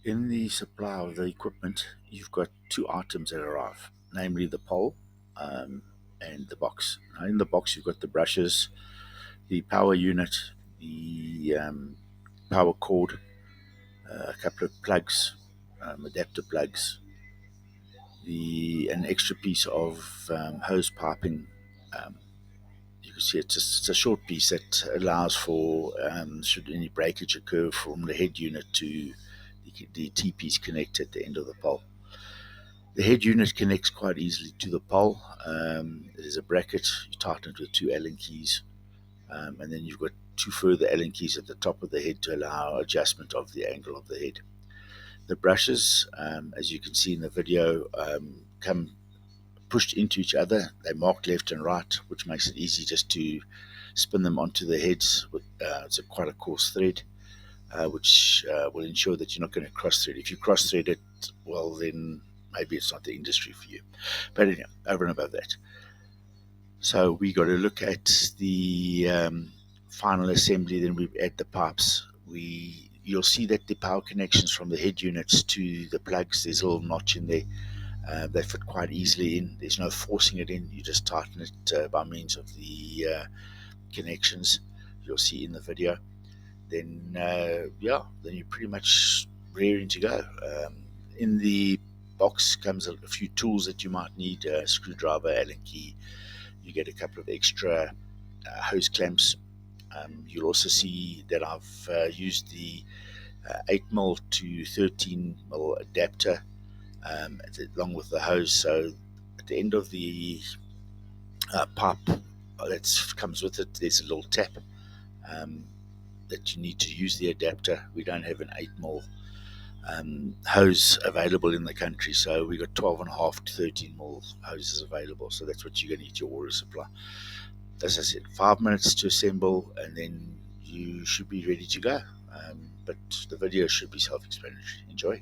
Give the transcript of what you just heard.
In the supply of the equipment, you've got two items that arrive, namely the pole um, and the box. Now, in the box, you've got the brushes, the power unit, the power cord, a couple of plugs, adapter plugs, the an extra piece of hose piping. Um, you can see it's a short piece that allows for should any breakage occur from the head unit to the T-piece connect at the end of the pole. The head unit connects quite easily to the pole. There's a bracket, you tighten it with two Allen keys, and then you've got two further Allen keys at the top of the head to allow adjustment of the angle of the head. The brushes, as you can see in the video, come pushed into each other. They mark left and right, which makes it easy just to spin them onto the heads. It's quite a coarse thread, which will ensure that you're not going to cross thread. If you cross thread it, well, then maybe it's not the industry for you. But anyway, over and above that. So we got to look at the final assembly. Then we add the pipes. You'll see that the power connections from the head units to the plugs, there's a little notch in there. They fit quite easily in. There's no forcing it in. You just tighten it by means of the connections you'll see in the video. Then yeah, then you're pretty much raring to go. In the box comes a few tools that you might need: a screwdriver, Allen key. You get a couple of extra hose clamps. You'll also see that I've used the 8mm to 13mm adapter along with the hose. So at the end of the pipe that comes with it, there's a little tap um, that you need to use the adapter. We don't have an 8mm hose available in the country, so we got 12.5 to 13mm hoses available. So that's what you're going to need your water supply. As I said, 5 minutes to assemble, and then you should be ready to go. But the video should be self-explanatory. Enjoy.